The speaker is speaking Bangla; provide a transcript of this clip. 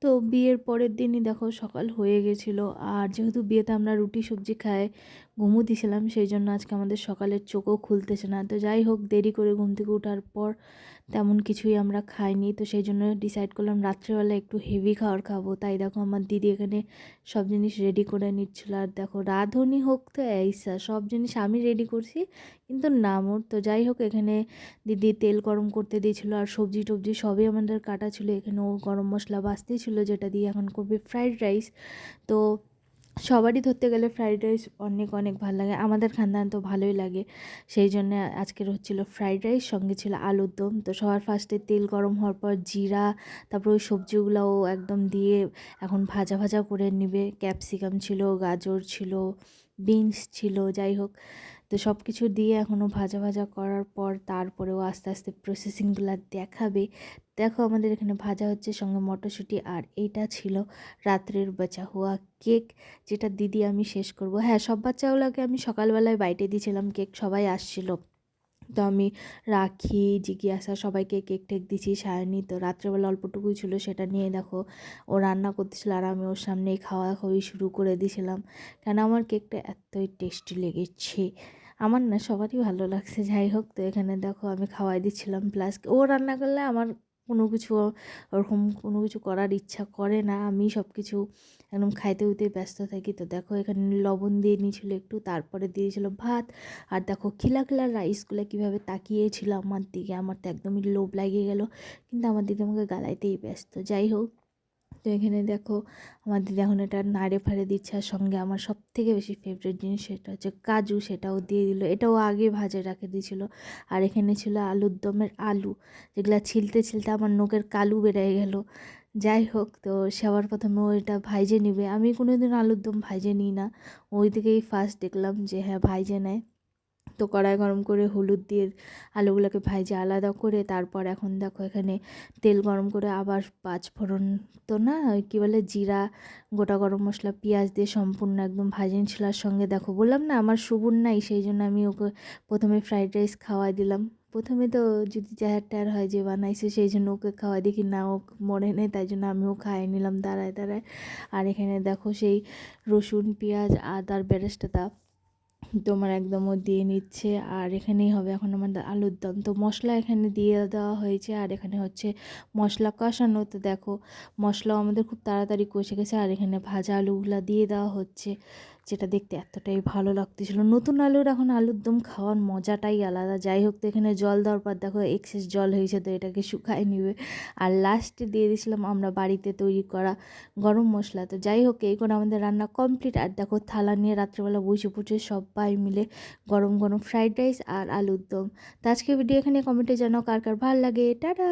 তো বিয়ের পরের দিনই দেখো সকাল হয়ে গেছিলো, আর যেহেতু বিয়েতে আমরা রুটি সবজি খাই ঘুমও দিয়েছিলাম, সেই জন্য আজকে আমাদের সকালের চোখও খুলতেছে না। তো যাই হোক, দেরি করে ঘুম থেকে ওঠার পর তেমন কিছুই আমরা খাইনি, তো সেই জন্য ডিসাইড করলাম রাত্রেবেলা একটু হেভি খাবার খাবো। তাই দেখো আমার দিদি এখানে সব জিনিস রেডি করে নিচ্ছিল, আর দেখো রাঁধুনি হোক তো এইসা সব জিনিস আমি রেডি করছি, কিন্তু না মোর। তো যাই হোক, এখানে দিদি তেল গরম করতে দিয়েছিল, আর সবজি টবজি সবই আমাদের কাটা ছিল। এখানে ও গরম মশলা বাছতেই ছিল, যেটা দিয়ে এখন করবে ফ্রাইড রাইস। তো সবারই ধরতে গেলে ফ্রাইড রাইস অনেক অনেক ভালো লাগে, আমাদের খানদান তো ভালোই লাগে। সেই জন্য আজকের হচ্ছিল ফ্রাইড রাইস, সঙ্গে ছিল আলুর দম। তো সবার ফার্স্টে তেল গরম হওয়ার পর জিরা, তারপর ওই সবজিগুলোও একদম দিয়ে এখন ভাজা ভাজা করে নেবে। ক্যাপসিকাম ছিল, গাজর ছিল, বিনস ছিল, যাই হোক। তো সব কিছু দিয়ে এখনও ভাজা ভাজা করার পর তারপরেও আস্তে আস্তে প্রসেসিংগুলো দেখাবে। দেখো আমাদের এখানে ভাজা হচ্ছে, সঙ্গে মটরশুঁটি। আর এইটা ছিল রাত্রের বাঁচা হওয়া কেক, যেটা দিদি আমি শেষ করব। হ্যাঁ, সব বাচ্চাগুলোকে আমি সকালবেলায় বাইটে দিয়েছিলাম কেক, সবাই আসছিল। তো আমি রাখি, জিজ্ঞাসা সবাইকে কেক টেক দিছি, সায়নী তো রাত্রেবেলা অল্পটুকুই ছিল, সেটা নিয়ে দেখো ও রান্না করতেছিল, আর আমি ওর সামনেই খাওয়া খাওয়ি শুরু করে দিয়েছিলাম। কেন আমার কেকটা এতই টেস্টি লেগেছে, আমার না সবারই ভালো লাগছে। যাই হোক, তো এখানে দেখো আমি খাওয়াই দিচ্ছিলাম, প্লাস ও রান্না করলে আমার কোনো কিছু ওরকম কোনো কিছু করার ইচ্ছা করে না, আমি সব কিছু একদম খাইতে উইতে ব্যস্ত থাকি। তো দেখো এখানে লবণ দিয়ে নিয়েছিল একটু, তারপরে দিয়েছিল ভাত। আর দেখো খিলা খিলা রাইসগুলো কীভাবে তাকিয়েছিল আমার দিকে, আমার তো একদমই লোভ লাগিয়ে গেল, কিন্তু আমার দিদি আমাকে গালাইতেই ব্যস্ত। যাই হোক, তো এখানে দেখো আমার দিদি এখন এটা নাড়ে ফাড়ে দিচ্ছে, আর সঙ্গে আমার সব থেকে বেশি ফেভারিট জিনিস সেটা হচ্ছে কাজু, সেটাও দিয়ে দিল। এটাও আগে ভাজে রেখে দিয়েছিল। আর এখানে ছিল আলুর দমের আলু, যেগুলো ছিলতে ছিলতে আমার নোকের কালু বেড়ে গেল। যাই হোক, তো সবার প্রথমে ওইটা ভাইজে নিবে, আমি কোনোদিন আলুর দম ভাইজে নিই না, ওই দিকেই ফার্স্ট দেখলাম যে হ্যাঁ ভাইজে নেয়। তো কড়াই গরম করে হলুদ দিয়ে আলুগুলোকে ভাইজে আলাদা করে, তারপর এখন দেখো এখানে তেল গরম করে আবার পাঁচ ফোড়ন, তো না ওই কী বলে জিরা, গোটা গরম মশলা, পেঁয়াজ দিয়ে সম্পূর্ণ একদম ভাজে ছিলার। সঙ্গে দেখো বললাম না আমার সুবুর নাই, সেই জন্য আমি ওকে প্রথমে ফ্রাইড রাইস খাওয়াই দিলাম। প্রথমে তো যদি জাহার টায়ার হয় যে বানাইছে, সেই জন্য ওকে খাওয়াই দেখি না ও মরে নেই, তাই জন্য আমিও খাইয়ে নিলাম দাঁড়ায় দাঁড়ায়। আর এখানে দেখো সেই রসুন পেঁয়াজ আদার বেরেস্তাটা তোমার একদম ও দিয়ে নিচ্ছে। আর এখানেই হবে এখন আমাদের আলুর দম। তো মশলা এখানে দিয়ে দেওয়া হয়েছে, আর এখানে হচ্ছে মশলা কষানো। তো দেখো মশলাও আমাদের খুব তাড়াতাড়ি কষে গেছে, আর এখানে ভাজা আলুগুলা দিয়ে দেওয়া হচ্ছে, যেটা দেখতে এতটাই ভালো লাগতেছিল। নতুন আলুর এখন আলুর দম খাওয়ার মজাটাই আলাদা। যাই হোক, তো এখানে জল দেওয়ার পর দেখো এক্সেস জল হয়েছে, তো এটাকে শুকায় নিবে। আর লাস্টে দিয়ে দিয়েছিলাম আমরা বাড়িতে তৈরি করা গরম মশলা। তো যাই হোক, এই করে আমাদের রান্না কমপ্লিট। আর দেখো থালা নিয়ে রাত্রেবেলা বসে পড়ছে সবাই মিলে গরম গরম ফ্রাইড রাইস আর আলুর দম। তো আজকে ভিডিও এখানে কমেন্টে জানাও কার কার ভালো লাগে। টাটা।